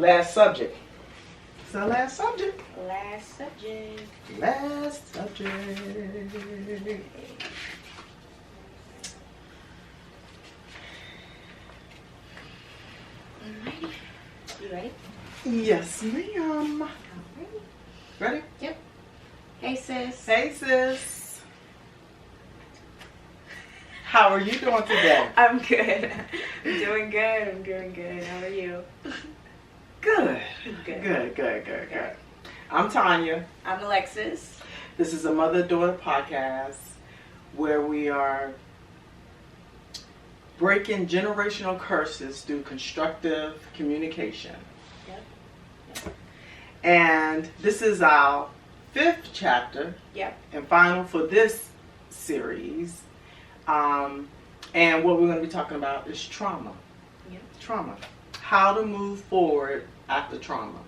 Last subject. So last subject. Last subject. Last subject. Alrighty. You ready? Yes, ma'am. Alrighty. Ready? Yep. Hey sis. Hey, sis. How are you doing today? I'm good. I'm doing good. I'm doing good. How are you? Good. Good. Good. I'm Tanya. I'm Alexis. This is a mother-daughter podcast where we are breaking generational curses through constructive communication. Yep. And this is our 5th chapter Yep. and final for this series. And what we're going to be talking about is trauma. Yep. Trauma. How to move forward after trauma.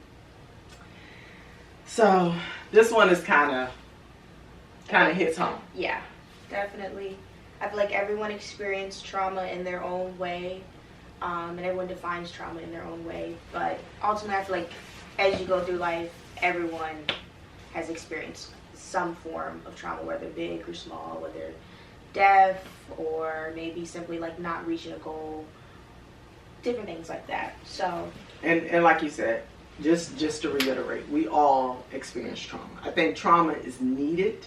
So this one is kind of hits home. Yeah, definitely. I feel like everyone experienced trauma in their own way, and everyone defines trauma in their own way. But ultimately, I feel like as you go through life, everyone has experienced some form of trauma, whether big or small, whether death or maybe simply like not reaching a goal, different things like that. So, And like you said, just to reiterate, we all experience trauma. I think trauma is needed.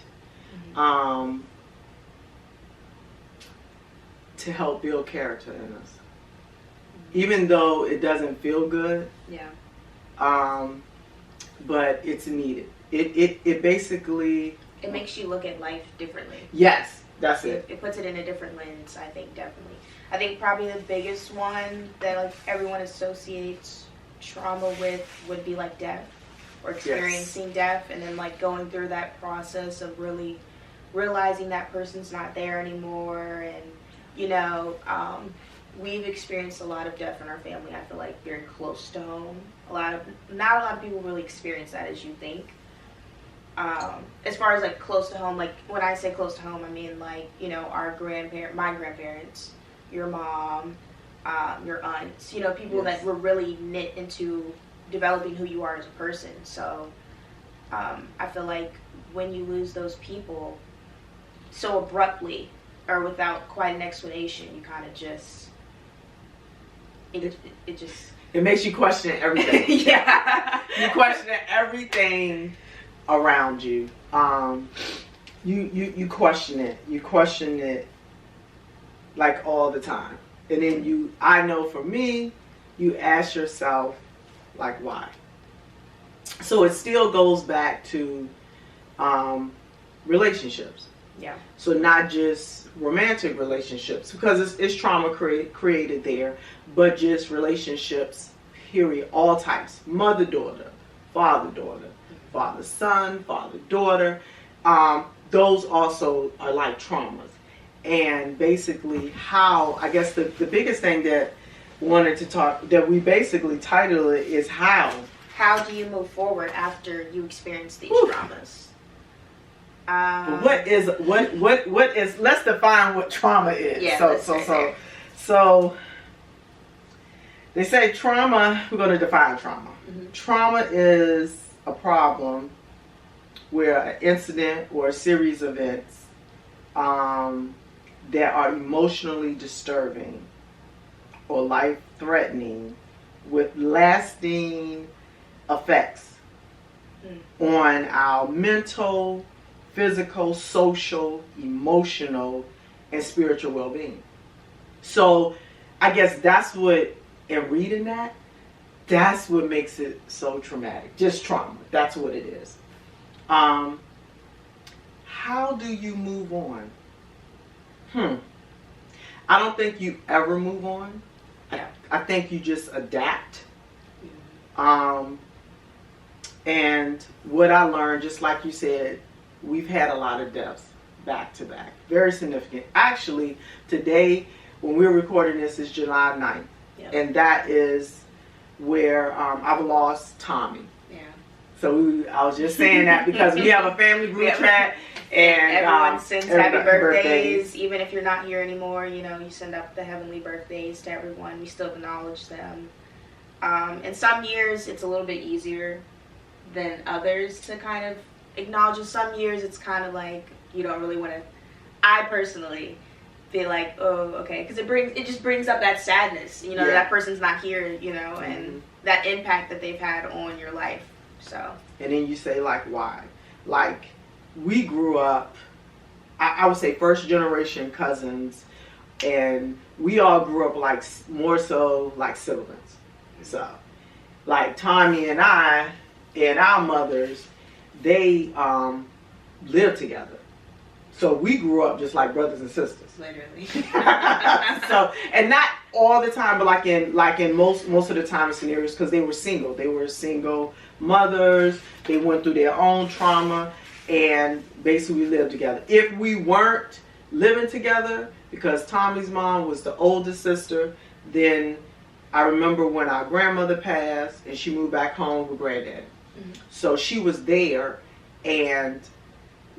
To help build character in us. Even though it doesn't feel good, yeah. But it's needed. It basically... It makes you look at life differently. Yes, that's it. It puts it in a different lens, I think, definitely. I think probably the biggest one that like everyone associates trauma with would be like death or experiencing death, and then like going through that process of really realizing that person's not there anymore. And you know, we've experienced a lot of death in our family. I feel like very close to home. Not a lot of people really experience that as you think. As far as like close to home, like when I say close to home, I mean like, you know, my grandparents, your mom, your aunts, you know, people that were really knit into developing who you are as a person. So I feel like when you lose those people so abruptly or without quite an explanation, you kind of just it makes you question everything. yeah. You question everything around you. You question it. You question it like all the time. And then I know for me, you ask yourself, like, why? So it still goes back to relationships. Yeah. So not just romantic relationships, because it's trauma created there, but just relationships, period, all types. Mother-daughter, father-daughter, father-son, father-daughter. Those also are like traumas. And basically I guess the biggest thing that we basically titled it is how. How do you move forward after you experience these traumas? What is let's define what trauma is. Yeah, So they say trauma, we're going to define trauma. Mm-hmm. Trauma is a problem where an incident or a series of events that are emotionally disturbing or life-threatening with lasting effects on our mental, physical, social, emotional, and spiritual well-being. So I guess that's what, in reading that's what makes it so traumatic. Just trauma. That's what it is. How do you move on? I don't think you ever move on. Yeah. I think you just adapt. And what I learned, just like you said, we've had a lot of deaths back to back. Very significant. Actually, today, when we're recording this, is July 9th. Yep. And that is where I've lost Tommy. Yeah. So I was just saying that because we have a family group chat. And everyone sends happy birthdays. Even if you're not here anymore, you know, you send up the heavenly birthdays to everyone. We still acknowledge them. In some years, it's a little bit easier than others to kind of acknowledge. In some years, it's kind of like you don't really want to. I personally feel like, oh, okay, because it just brings up that sadness, you know, that person's not here, you know, and that impact that they've had on your life. So. And then you say, like, why? Like, we grew up, I would say, first generation cousins, and we all grew up like more so like siblings. So, like Tommy and I and our mothers, they lived together. So we grew up just like brothers and sisters. Literally. So, and not all the time, but like in most of the time scenarios, because they were single. They were single mothers. They went through their own trauma, and basically we lived together. If we weren't living together, because Tommy's mom was the oldest sister, then I remember when our grandmother passed and she moved back home with granddaddy. Mm-hmm. So she was there, and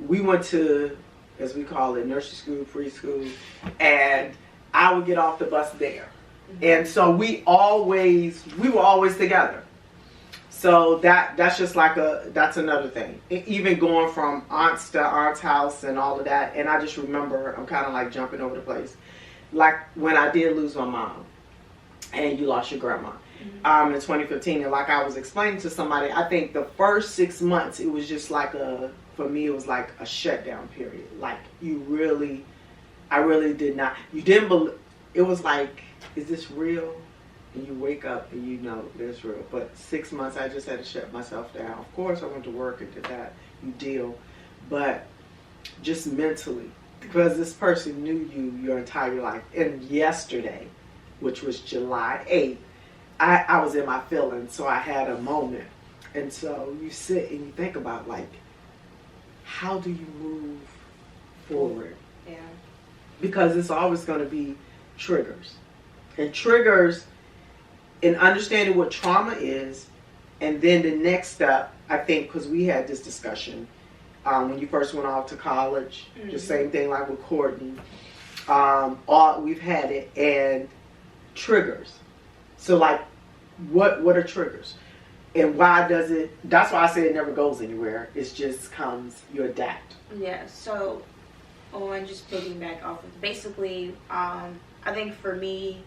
we went to, as we call it, nursery school, preschool, and I would get off the bus there. Mm-hmm. And so we were always together. So that's just like that's another thing. Even going from aunt's to aunt's house and all of that. And I just remember, I'm kind of like jumping over the place. Like when I did lose my mom and you lost your grandma in 2015. And like I was explaining to somebody, I think the first 6 months, it was just like for me, it was like a shutdown period. Like I really did not, you didn't believe, it was like, is this real? And you wake up and you know it's real. But 6 months, I just had to shut myself down. Of course, I went to work and did that. You deal. But just mentally, because this person knew you your entire life. And yesterday, which was July 8th, I was in my feelings, so I had a moment. And so you sit and you think about, like, how do you move forward? Yeah. Because it's always going to be triggers. And triggers, in understanding what trauma is, and then the next step, I think, because we had this discussion when you first went off to college, the same thing like with Courtney, we've had it, and triggers. So like, what are triggers? And why does it, that's why I say it never goes anywhere. It just comes, you adapt. Yeah, so on just picking back off of, basically, I think for me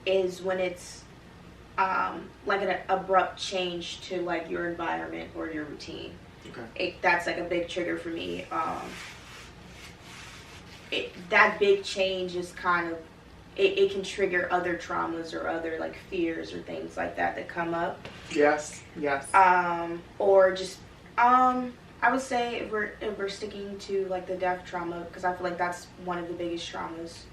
is when it's like an abrupt change to like your environment or your routine. Okay. That's like a big trigger for me. That big change is kind of, it can trigger other traumas or other like fears or things like that come up. Yes. Or just, I would say if we're sticking to like the death trauma, because I feel like that's one of the biggest traumas.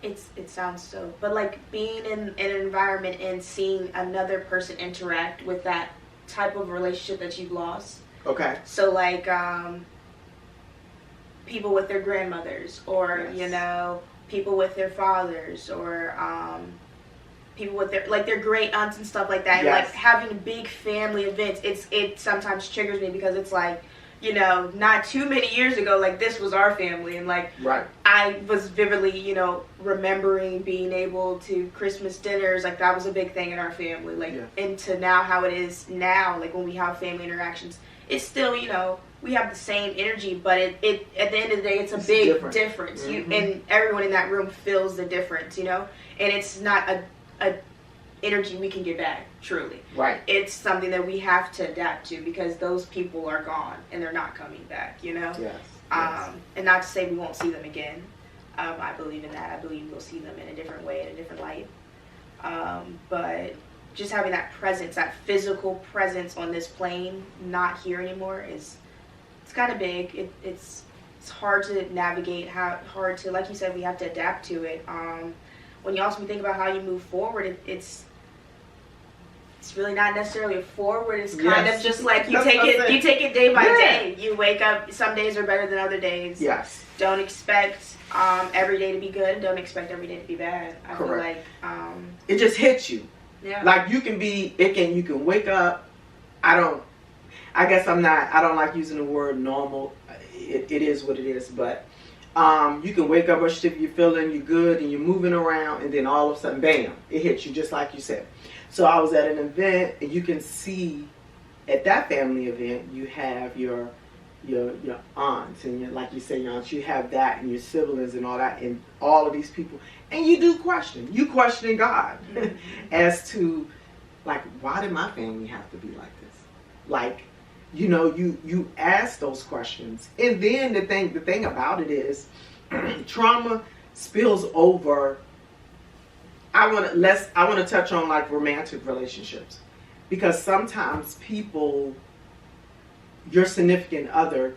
It sounds so, but like being in an environment and seeing another person interact with that type of relationship that you've lost. Okay. So like people with their grandmothers, or you know, people with their fathers, or people with their great aunts and stuff like that. Yes. And like having big family events, it sometimes triggers me because it's like, you know, not too many years ago, like this was our family, and like I was vividly, you know, remembering being able to Christmas dinners, like that was a big thing in our family, like into now how it is now, like when we have family interactions, it's still, you know, we have the same energy, but it at the end of the day, it's a big difference. Mm-hmm. And everyone in that room feels the difference, you know, and it's not a energy we can get back, truly. Right. It's something that we have to adapt to because those people are gone and they're not coming back, you know? Yes. And not to say we won't see them again. I believe in that. I believe we'll see them in a different way, in a different light. But just having that presence, that physical presence on this plane, not here anymore, it's kind of big. It's hard to navigate, hard to, like you said, we have to adapt to it. When you also think about how you move forward, it's really not necessarily a forward. It's kind of just like you take it day by day. You wake up. Some days are better than other days. Yes. Don't expect every day to be good. Don't expect every day to be bad. I feel like it just hits you. Yeah. Like you can wake up. I don't like using the word normal. It is what it is, but You can wake up, brush your teeth, you're feeling you good, and you're moving around, and then all of a sudden, bam, it hits you just like you said. So I was at an event, and you can see at that family event, you have your aunts and your, like you say, your aunts. You have that and your siblings and all that, and all of these people, and you do question. You question God as to, like, why did my family have to be like this? Like, you ask those questions, and then the thing about it is, trauma spills over. I want to touch on like romantic relationships, because sometimes people, your significant other,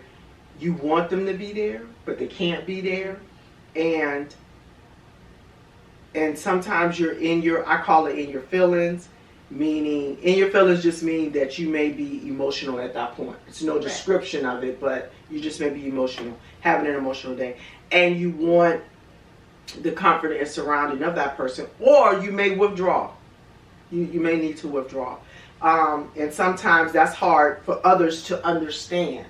you want them to be there, but they can't be there, and sometimes you're in your, I call it in your feelings. Meaning, in your feelings just mean that you may be emotional at that point. It's no description of it, but you just may be emotional, having an emotional day. And you want the comfort and surrounding of that person, or you may withdraw. You may need to withdraw. And sometimes that's hard for others to understand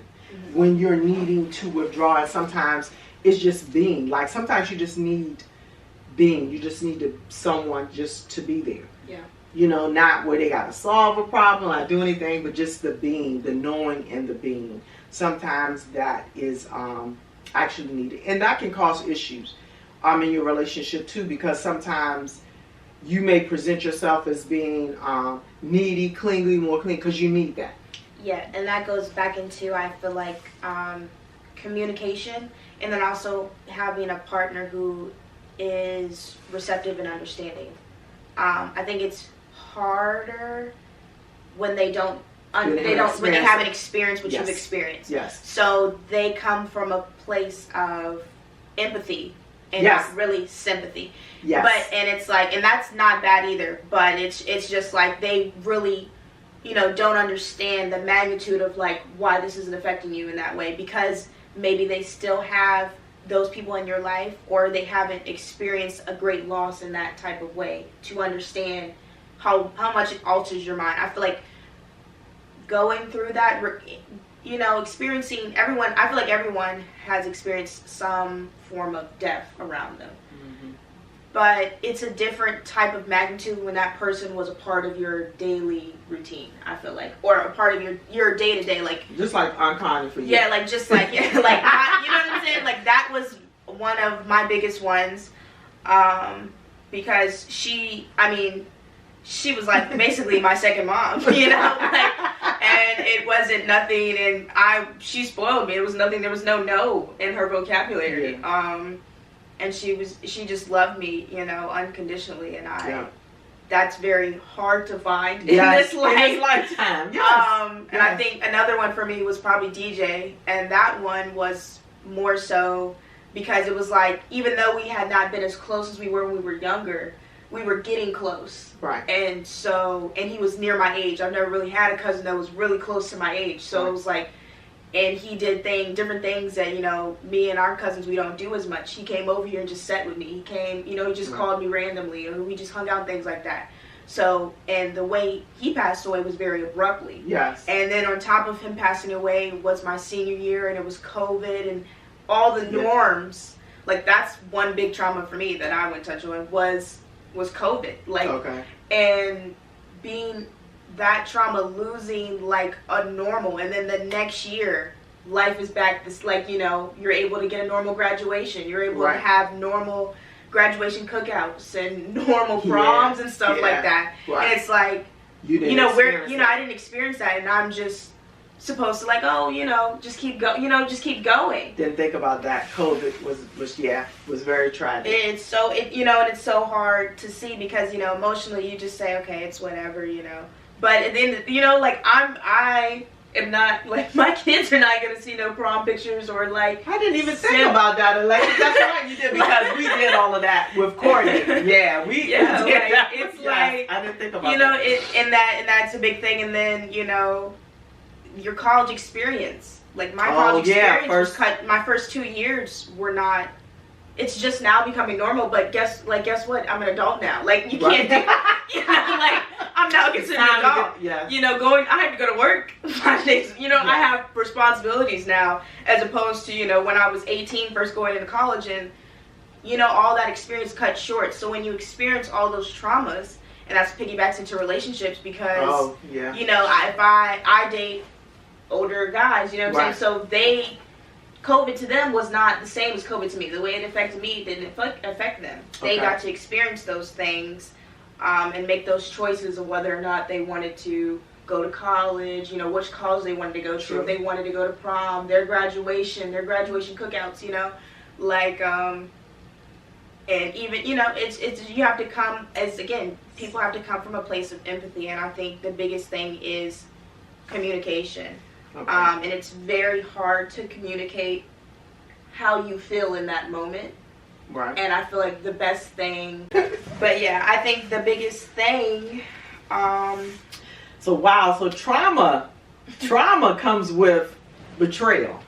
when you're needing to withdraw. And sometimes it's just being. Like, sometimes you just need being. You just need someone just to be there. Yeah. Not where they got to solve a problem, not do anything, but just the being, the knowing and the being. Sometimes that is actually needed. And that can cause issues in your relationship too, because sometimes you may present yourself as being needy, clingy, more clingy, because you need that. Yeah, and that goes back into, I feel like, communication, and then also having a partner who is receptive and understanding. I think it's harder when they when they haven't experienced what you've experienced. Yes. So they come from a place of empathy and not really sympathy. Yes. And it's like, and that's not bad either, but it's just like they really, don't understand the magnitude of like why this isn't affecting you in that way, because maybe they still have those people in your life, or they haven't experienced a great loss in that type of way to understand how much it alters your mind. I feel like going through that, experiencing, I feel like everyone has experienced some form of death around them. Mm-hmm. But it's a different type of magnitude when that person was a part of your daily routine, I feel like, or a part of your day-to-day, like, just like uncommon for you. Yeah, like, just like, you know what I'm saying? Like, that was one of my biggest ones, because she was like basically my second mom, like, and it wasn't nothing, and she spoiled me. It was nothing. There was no in her vocabulary. Yeah. And she just loved me, unconditionally, and that's very hard to find in this lifetime. Yes. And I think another one for me was probably DJ, and that one was more so because it was like, even though we had not been as close as we were when we were younger, we were getting close. Right. And he was near my age. I've never really had a cousin that was really close to my age. So It was like, and he did different things that, me and our cousins, we don't do as much. He came over here and just sat with me. He came, he just called me randomly, or we just hung out, things like that. So, and the way he passed away was very abruptly. Yes. And then on top of him passing away was my senior year, and it was COVID and all the norms. Like, that's one big trauma for me that I wouldn't touch on was COVID. Like, okay. And being that trauma, losing like a normal, and then the next year life is back. This, like, you're able to get a normal graduation, you're able to have normal graduation cookouts and normal proms and stuff like that. Right. And it's like, I didn't experience that, and I'm just supposed to, like, just keep going. Didn't think about that. COVID was very tragic. It's so, and it's so hard to see, because, emotionally you just say, okay, it's whatever, But then, like, I am not, like, my kids are not going to see no prom pictures, or, like... I didn't even think about that, Elaine. That's right, you did, because we did all of that with Courtney. Yeah, we did that. It's like... I didn't think about that. And that's a big thing. And then, your college experience. Like, my college experience was cut. My first 2 years were not... It's just now becoming normal, but guess what? I'm an adult now. Like, you can't do... like, I'm now considered an adult. Yeah. You know, I have to go to work 5 days. You know, I have responsibilities now, as opposed to, you know, when I was 18, first going into college, and, you know, all that experience cut short. So when you experience all those traumas, and that's piggybacks into relationships, because, you know, if I date older guys, you know what I'm saying? So COVID to them was not the same as COVID to me. The way it affected me didn't affect them. They got to experience those things and make those choices of whether or not they wanted to go to college, you know, which college they wanted to go to, if they wanted to go to prom, their graduation cookouts, you know, like, and even, you know, it's you have to come, as again, people have to come from a place of empathy, and I think the biggest thing is communication. And it's very hard to communicate how you feel in that moment. Right. And I feel like the best thing, but yeah, I think the biggest thing, So trauma comes with betrayal.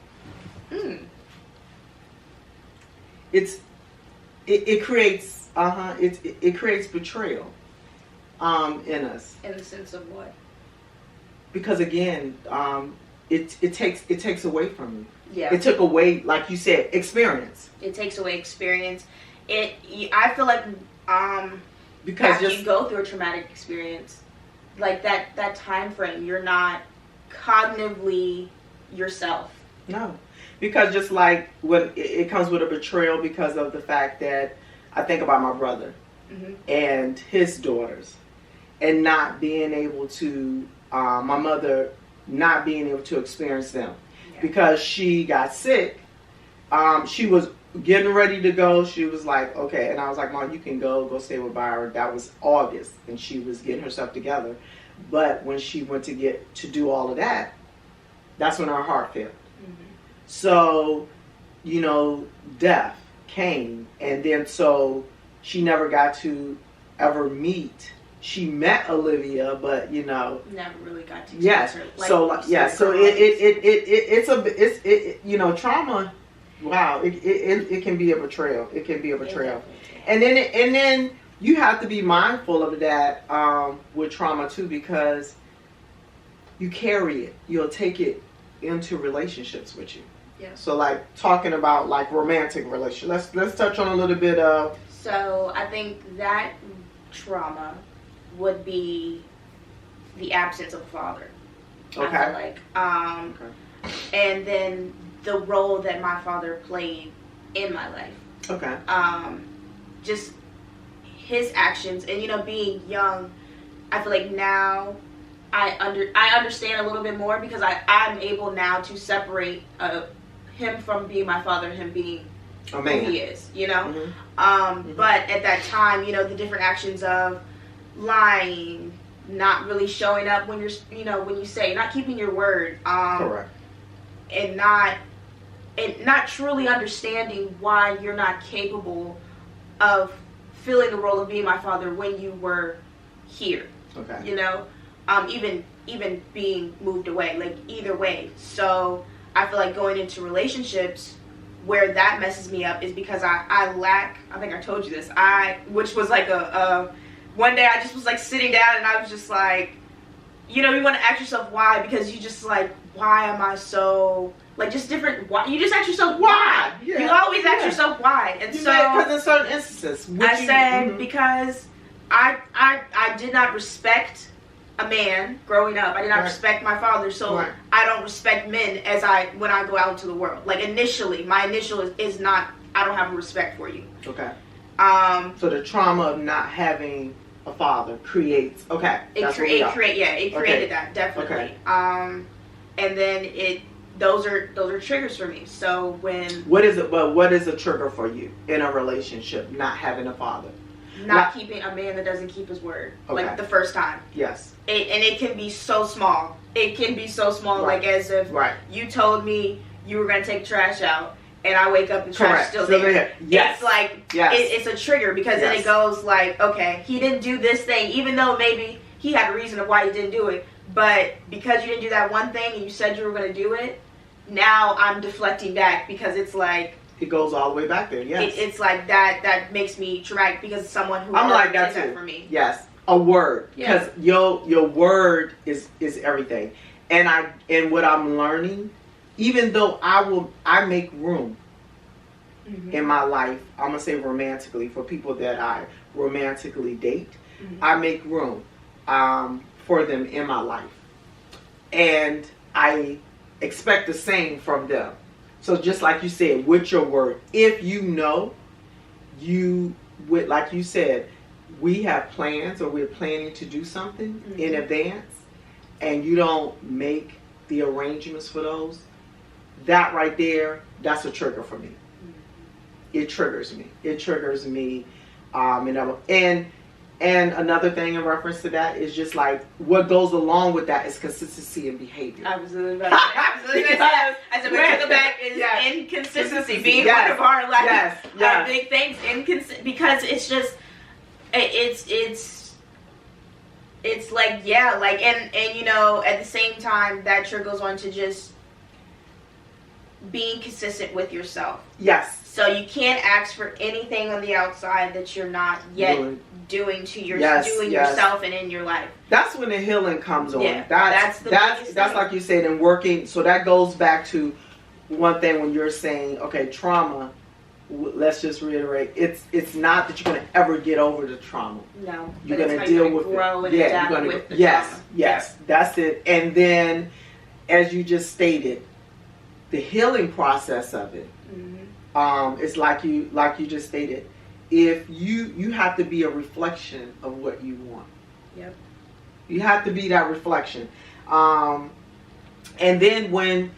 It creates betrayal in us. In the sense of what? Because again, it takes away from you. Yeah. It took away, like you said, experience. It takes away experience. I feel like because after you go through a traumatic experience, like that time frame, you're not cognitively yourself. No, because just like when it comes with a betrayal, because of the fact that I think about my brother and his daughters, and not being able to, my mother not being able to experience them because she got sick. She was getting ready to go. She was like, okay, and I was like, Mom, you can go stay with Byron. That was August, and she was getting herself together. But when she went to do all of that, that's when her heart failed. So, you know, death came, and then so she never got to ever meet. She met Olivia, but you know, never really got to. Yes. Her, So it's you know, trauma. Wow, it can be a betrayal. It can be a betrayal, and then you have to be mindful of that with trauma too, because you carry it. You'll take it into relationships with you. Yeah. So like talking about like romantic relationships. Let's touch on a little bit of. So I think that trauma would be the absence of a father. Okay. I feel like and then the role that my father played in my life. Okay. Just his actions, and you know, being young, I feel like now I understand a little bit more, because I'm able now to separate him from being my father and him being a man. Who he is, you know. But at that time, you know, the different actions of lying, not really showing up when when you say, not keeping your word, correct, and not truly understanding why you're not capable of filling the role of being my father when you were here. Okay. You know, even being moved away, like either way. So I feel like going into relationships where that messes me up is because I lack, I think I told you this, which was like one day I just was like sitting down and I was just like, you know, you want to ask yourself why, because you just like, why am I so, like, just different, why, you just ask yourself why. Yeah. You always ask yourself why. And because in certain instances. I said, because I did not respect a man growing up. I did not respect my father, so I don't respect men when I go out into the world. Like initially, my initial is not, I don't have a respect for you. Okay. So the trauma of not having a father creates, it created that, definitely. Okay. And then those are triggers for me. So what is a trigger for you in a relationship, not having a father? Not keeping a man that doesn't keep his word, like the first time. Yes. And it can be so small. It can be so small, like as if you told me you were going to take the trash out, and I wake up and the trash is still there. Yes. It's like, it's a trigger, because then it goes like, okay, he didn't do this thing, even though maybe he had a reason of why he didn't do it. But because you didn't do that one thing and you said you were going to do it, now I'm deflecting back, because it's like, it goes all the way back there. Yes. It's like that makes me traumatic, because someone who I'm like that too. For me. Yes. A word, because your word is everything. And what I'm learning, even though I make room in my life, I'm gonna say romantically, for people that I romantically date, I make room for them in my life, and I expect the same from them. So just like you said, with your word, if you know, you would, like you said, we have plans or we're planning to do something in advance, and you don't make the arrangements for those, that right there, that's a trigger for me. It triggers me. It triggers me. And another thing in reference to that is just like what goes along with that is consistency in behavior. Absolutely. I said, we took it back is inconsistency being one of our our big things. Because it's just, it's like, and you know, at the same time, that triggers on to just being consistent with yourself. Yes. So you can't ask for anything on the outside that you're not yet doing to yourself and in your life. That's when the healing comes on. Yeah, that's like you said, in working. So that goes back to one thing when you're saying, okay, trauma. Let's just reiterate, it's not that you're going to ever get over the trauma. No, you're going to deal with grow it. And adapt you're going to with the trauma. Yes, that's it. And then, as you just stated, the healing process of it. It's like you just stated. If you have to be a reflection of what you want. Yep. You have to be that reflection. And then when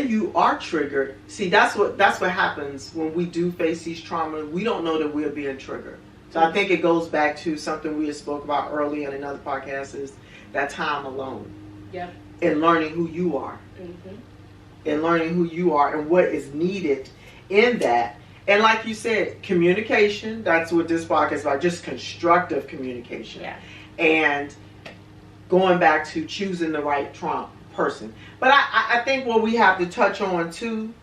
you are triggered, see that's what happens when we do face these traumas. We don't know that we're being triggered. So I think it goes back to something we had spoke about earlier in another podcast, is that time alone. Yep. And learning who you are. And learning who you are and what is needed in that. And like you said, communication, that's what this podcast is about, just constructive communication. Yeah. And going back to choosing the right person. But I think what we have to touch on too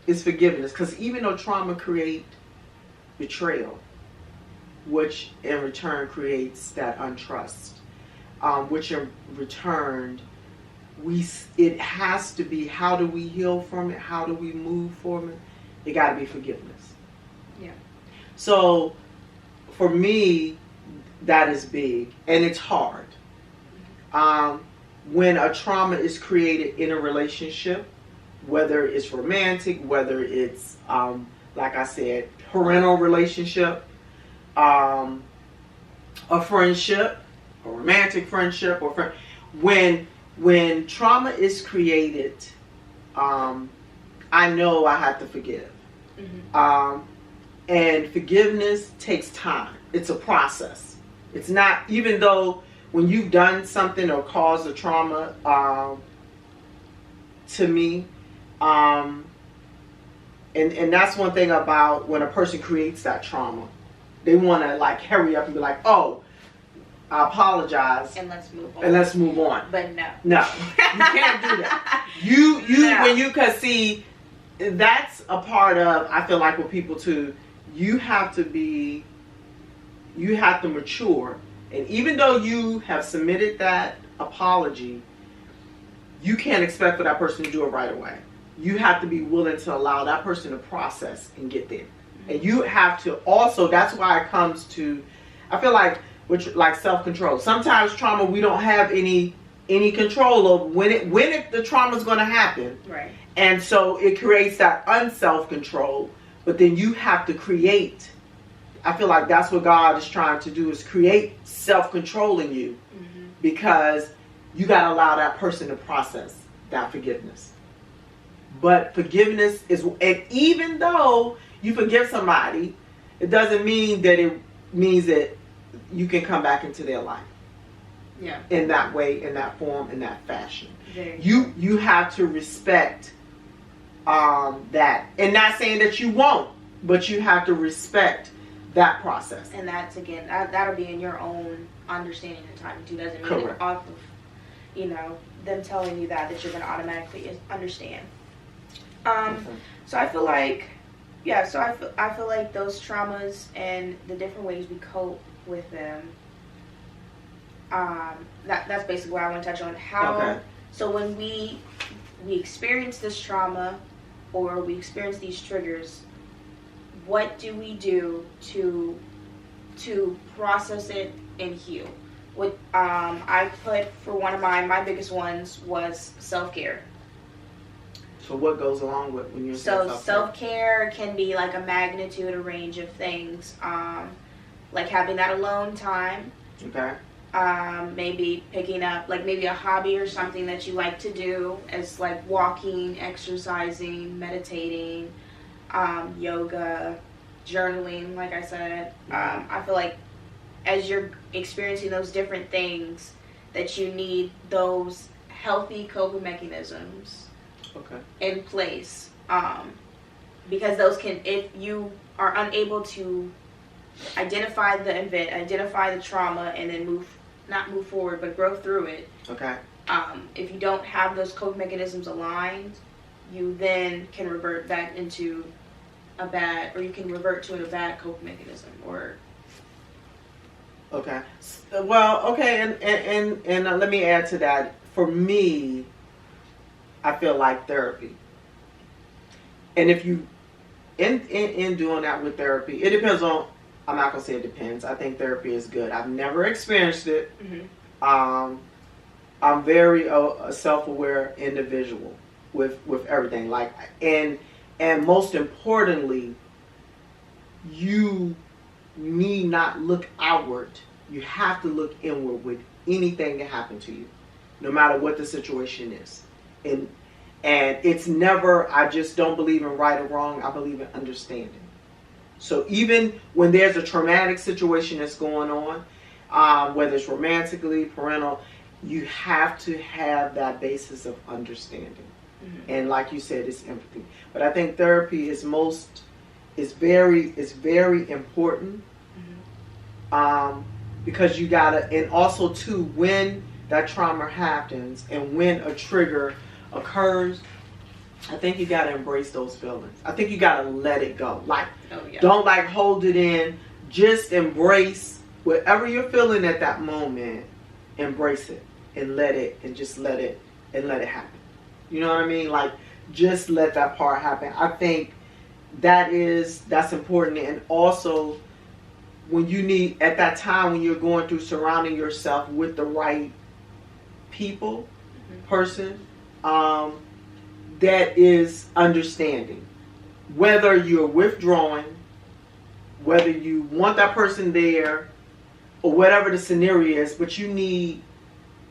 is forgiveness. Because even though trauma creates betrayal, which in return creates that untrust, which in return it has to be, how do we heal from it? How do we move from it? It got to be forgiveness. Yeah. So for me, that is big, and it's hard. When a trauma is created in a relationship, whether it's romantic, whether it's like I said, parental relationship, a friendship, a romantic friendship, or when trauma is created, I know I have to forgive. And forgiveness takes time. It's a process. It's not, even though when you've done something or caused a trauma to me, and that's one thing about when a person creates that trauma, they want to like hurry up and be like, oh, I apologize. And let's move on. But no. No. You can't do that. Cause see, that's a part of, I feel like with people too, you have to mature. And even though you have submitted that apology, you can't expect for that person to do it right away. You have to be willing to allow that person to process and get there. And you have to also, that's why it comes to, I feel like, like self-control. Sometimes trauma, we don't have any control of when the trauma is going to happen. Right. And so it creates that unself-control. But then you have to create. I feel like that's what God is trying to do, is create self-control in you, because you got to allow that person to process that forgiveness. But forgiveness is, and even though you forgive somebody, it doesn't mean that it means that you can come back into their life. Yeah. In that way, in that form, in that fashion. You have to respect that. And not saying that you won't, but you have to respect that process. And that's, again, that'll be in your own understanding and time too. Doesn't mean it off of, them telling you that you're going to automatically understand. So I feel like Yeah, so I feel like those traumas and the different ways we cope with them, that's basically what I want to touch on. How, Okay. so when we experience this trauma or we experience these triggers, what do we do to process it and heal? What I put for one of my biggest ones was self-care. So what goes along with when you're So self-care can be like a magnitude, a range of things, like having that alone time. Okay. Maybe picking up like maybe a hobby or something that you like to do, as like walking, exercising, meditating, yoga, journaling. Like I said, I feel like as you're experiencing those different things, that you need those healthy coping mechanisms in place, because those can, if you are unable to identify the event, identify the trauma, and then not move forward, but grow through it. Okay. If you don't have those coping mechanisms aligned, you then can revert back into a bad coping mechanism, or. Okay. Well, okay, and let me add to that. For me, I feel like therapy. And if you, in doing that with therapy, it depends on, I'm not going to say it depends. I think therapy is good. I've never experienced it. Mm-hmm. I'm very a self-aware individual with everything. Like, and most importantly, you need not look outward. You have to look inward with anything that happened to you, no matter what the situation is. And it's never, I just don't believe in right or wrong. I believe in understanding. So even when there's a traumatic situation that's going on, whether it's romantically, parental, you have to have that basis of understanding. Mm-hmm. And like you said, it's empathy. But I think therapy is very important. Mm-hmm. Because you gotta, and also too, when that trauma happens and when a trigger occurs, I think you gotta embrace those feelings. I think you gotta let it go. Like, don't like hold it in. Just embrace whatever you're feeling at that moment. Embrace it and let it happen. You know what I mean? Like, just let that part happen. I think that's important. And also, when you need, at that time when you're going through surrounding yourself with the right people, mm-hmm. person, that is understanding. Whether you're withdrawing, whether you want that person there, or whatever the scenario is, but you need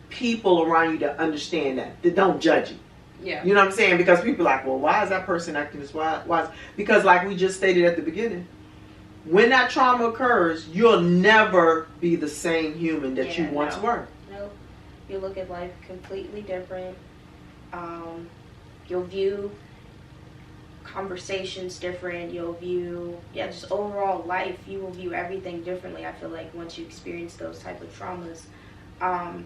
people around you to understand that don't judge you. Yeah. You know what I'm saying? Because people are like, well, why is that person acting this way? Because like we just stated at the beginning, when that trauma occurs, you'll never be the same human that you once were. Nope. You look at life completely different. You'll view conversations different. You'll view, just overall life. You will view everything differently, I feel like, once you experience those type of traumas. And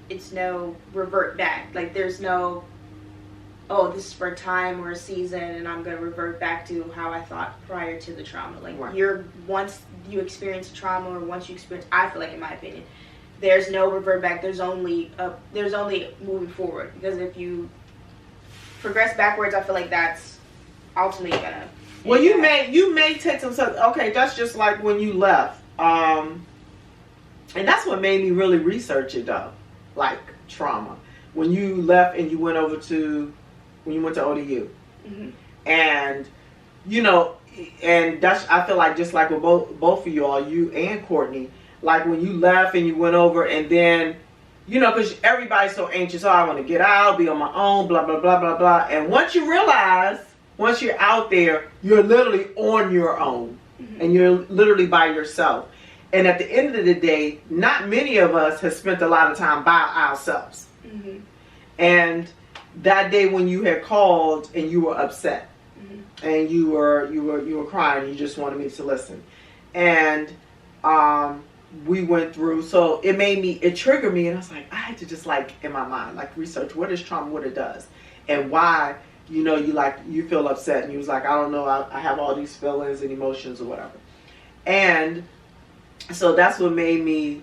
it's no revert back. Like, there's no, oh, this is for a time or a season and I'm going to revert back to how I thought prior to the trauma. Like, right. Once you experience trauma, or once you experience, I feel like, in my opinion, there's no revert back. There's only moving forward. Because if you progress backwards, I feel like that's ultimately gonna. Well, you may take some stuff. Okay, that's just like when you left. And that's what made me really research it, though. Like trauma. When you left and you went to ODU. Mm-hmm. And, and that's, I feel like, just like with both of y'all, you and Courtney, like when you left and you went over, and then, because everybody's so anxious, I want to get out, be on my own, blah, blah, blah, blah, blah. And once you realize, once you're out there, you're literally on your own. Mm-hmm. And you're literally by yourself. And at the end of the day, not many of us have spent a lot of time by ourselves. Mm-hmm. And that day when you had called and you were upset, mm-hmm. and you were crying, you just wanted me to listen. And we went through, so it triggered me, and I was like, I had to just, like, in my mind, like, research what is trauma, what it does, and why you know, you feel upset, and you was like, I don't know, I have all these feelings and emotions or whatever. And so that's what made me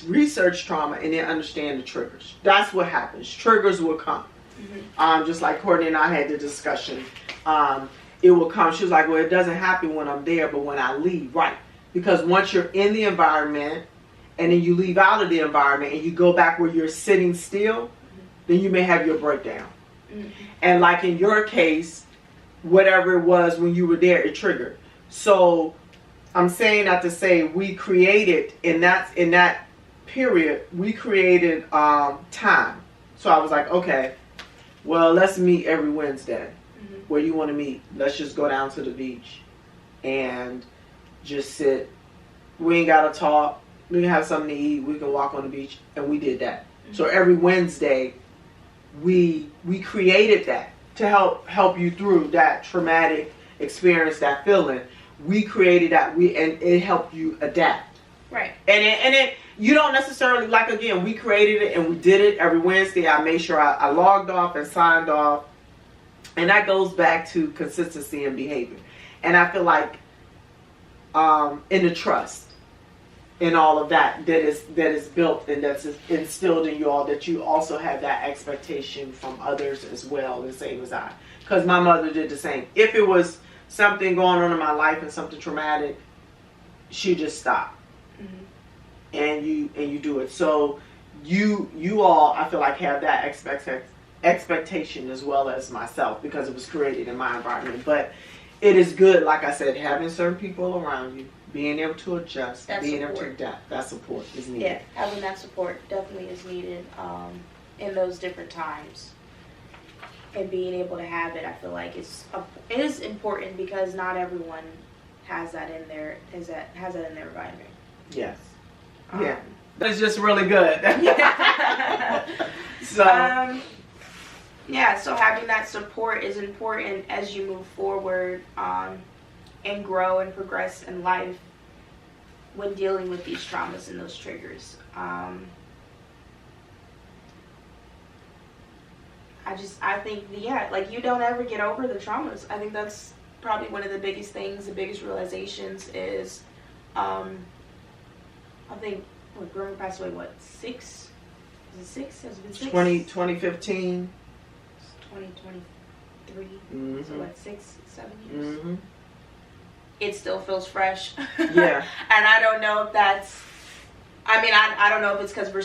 research trauma and then understand the triggers. That's what happens. Triggers will come. Just like Courtney and I had the discussion. It will come. She was like, well, it doesn't happen when I'm there, but when I leave. Right. Because once you're in the environment and then you leave out of the environment and you go back where you're sitting still, then you may have your breakdown. And like in your case, whatever it was when you were there, it triggered. So I'm saying that to say we created in that period, we created time. So I was like, okay, well, let's meet every Wednesday. Where you want to meet? Let's just go down to the beach and just sit. We ain't gotta talk. We can have something to eat. We can walk on the beach, and we did that. So every Wednesday, we created that to help you through that traumatic experience, that feeling. We created that. And it helped you adapt. Right. And it you don't necessarily, like, again, we created it and we did it every Wednesday. I made sure I logged off and signed off. And that goes back to consistency and behavior. And I feel like in the trust and all of that is built and that's instilled in you all, that you also have that expectation from others as well, the same as I. Because my mother did the same. If it was something going on in my life and something traumatic, she just stopped. And you do it. So you all, I feel like, have that expectation as well as myself, because it was created in my environment. But it is good, like I said, having certain people around you, being able to adjust, being able to adapt. That support is needed. Yeah, having that support definitely is needed in those different times. And being able to have it, I feel like it is important, because not everyone has that in their environment. Yes. Yeah. It's just really good. So yeah, so having that support is important as you move forward and grow and progress in life when dealing with these traumas and those triggers. I think, like, you don't ever get over the traumas. I think that's probably one of the biggest things, the biggest realizations is, I think, Grandma passed away, 6? Is it 6? Has it been 6? 2015. 2023. So 6, 7 years. It still feels fresh. Yeah. And I don't know if that's, I don't know if it's because we're,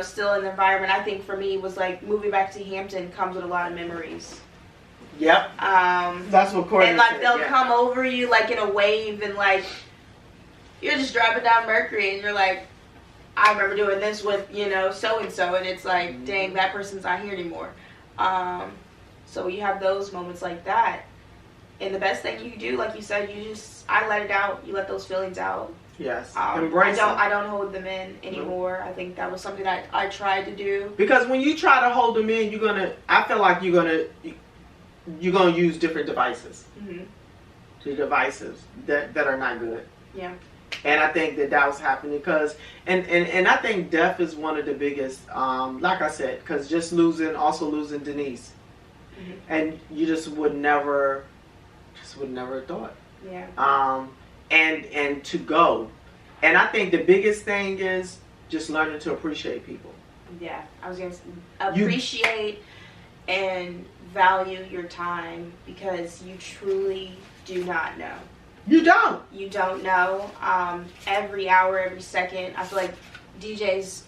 still in the environment. I think for me it was like moving back to Hampton comes with a lot of memories. Yep. That's what Courtney And like said, they'll come over you like in a wave, and like you're just driving down Mercury and you're like, I remember doing this with, so and so, and it's like, dang, that person's not here anymore. So you have those moments like that. And the best thing you do, like you said, I let it out. You let those feelings out. Yes. Embrace them. I don't hold them in anymore. I think that was something that I tried to do. Because when you try to hold them in, I feel like you're gonna use different devices. The devices that are not good. Yeah. And I think that was happening because, and I think death is one of the biggest, like I said, because just losing Denise. And you just would never have thought. Yeah. And to go. And I think the biggest thing is just learning to appreciate people. Yeah. I was going to appreciate and value your time, because you truly do not know. You don't. You don't know. Every hour, every second. I feel like DJ's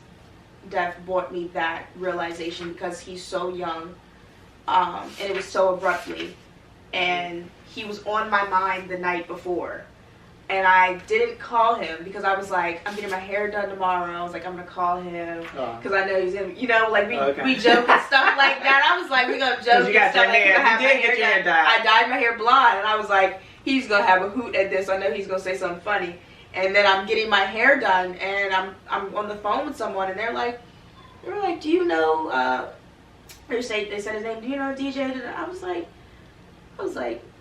death brought me that realization, because he's so young. And it was so abruptly. And he was on my mind the night before. And I didn't call him because I was like, I'm getting my hair done tomorrow. I was like, I'm going to call him because I know he's in, like we joke and stuff like that. I was like, we're going to joke and stuff like that. You did get your hair dyed. I dyed my hair blonde, and I was like, he's going to have a hoot at this. I know he's going to say something funny. And then I'm getting my hair done, and I'm on the phone with someone, and they were like, do you know, they said his name, do you know DJ? I was like,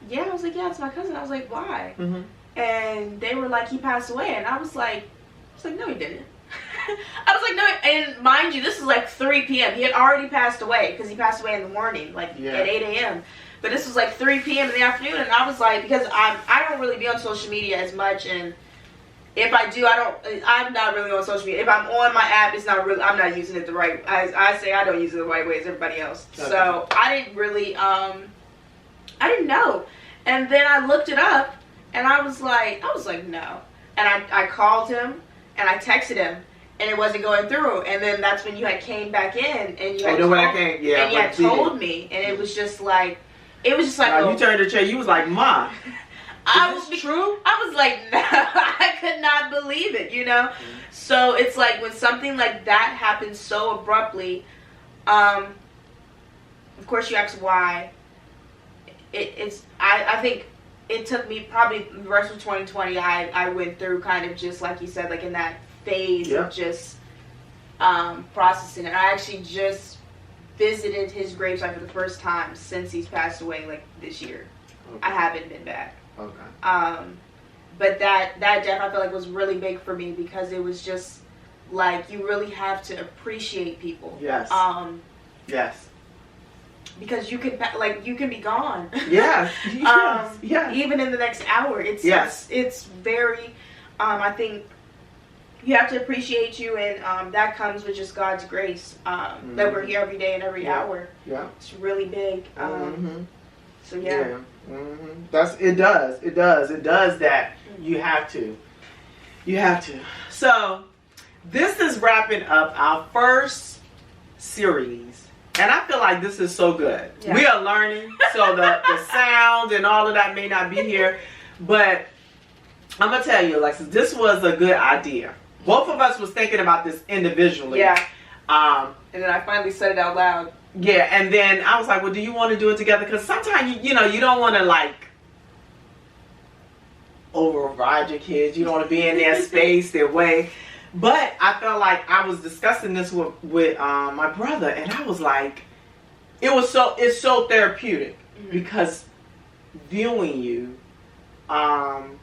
yeah. It's my cousin. I was like, why? And they were like, he passed away. And I was like, no, he didn't. I was like, no, and mind you, this is like 3 p.m. He had already passed away, because he passed away in the morning, like at 8 a.m. But this was like 3 p.m. in the afternoon, and I was like, because I don't really be on social media as much, and if I do, I'm not really on social media. If I'm on my app, it's not really, I'm not using it the right, I say I don't use it the right way as everybody else. Okay. So I didn't really, I didn't know. And then I looked it up, and I was like, no. And I called him, and I texted him, and it wasn't going through. And then that's when you had came back in, and you had told me, and it was just like, you turned the chair. You was like, Ma, true? I was like, no, I could not believe it, you know? Mm-hmm. So it's like when something like that happens so abruptly, of course you ask why. I think it took me probably the rest of 2020, I went through kind of just like you said, like in that phase of just processing it. I actually just visited his gravesite for the first time since he's passed away, like this year. Okay. I haven't been back. Okay. But that death I feel like was really big for me, because it was just like you really have to appreciate people. Yes. Yes. Because you can be gone. Yes. Even in the next hour, it's very. I think you have to appreciate you, and that comes with just God's grace. That we're here every day and every hour. Yeah. It's really big. So yeah. Mm-hmm. It does that. You have to. So this is wrapping up our first series, and I feel like this is so good. Yeah. We are learning, so the sound and all of that may not be here, but I'm gonna tell you, Alexis, this was a good idea. Both of us was thinking about this individually. Yeah. And then I finally said it out loud. Yeah, and then I was like, well, do you want to do it together? Because sometimes, you don't want to, like, override your kids. You don't want to be in their space, their way. But I felt like I was discussing this with my brother, and I was like, it's so therapeutic. Mm-hmm. Because viewing you, I'm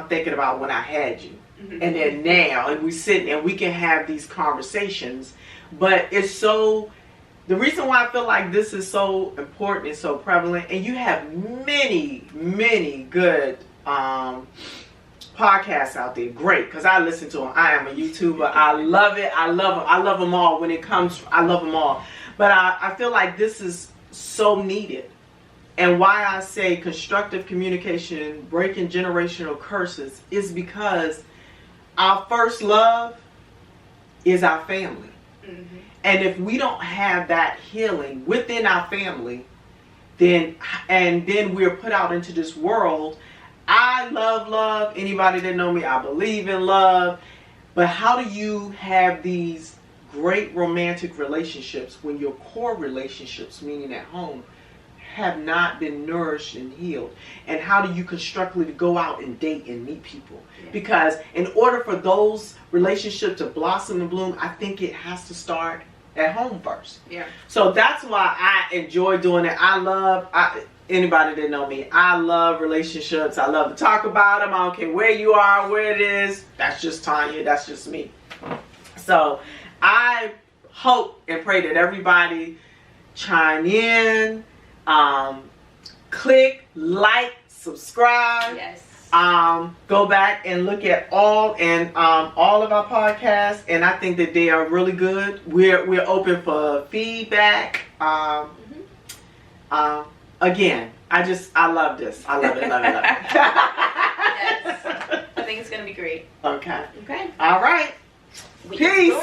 thinking about when I had you. Mm-hmm. And then now, and we sit and we can have these conversations. But the reason why I feel like this is so important and so prevalent, and you have many, many good podcasts out there. Great, because I listen to them. I am a YouTuber. I love it. I love them. I love them all. I love them all. But I feel like this is so needed. And why I say constructive communication, breaking generational curses, is because our first love is our family. Mm-hmm. And if we don't have that healing within our family, then we're put out into this world. I love. Anybody that know me, I believe in love. But how do you have these great romantic relationships when your core relationships, meaning at home, have not been nourished and healed? And how do you constructively go out and date and meet people? Yeah. Because in order for those relationships to blossom and bloom, I think it has to start at home first. Yeah. So that's why I enjoy doing it. Anybody that know me, I love relationships. I love to talk about them. I don't care where you are, where it is. That's just Tanya. That's just me. So I hope and pray that everybody chime in. Click, like, subscribe. Yes. Go back and look at all of our podcasts, and I think that they are really good. We're open for feedback. Again, I love this. I love it. Yes. I think it's gonna be great. Okay. Okay. All right. Peace.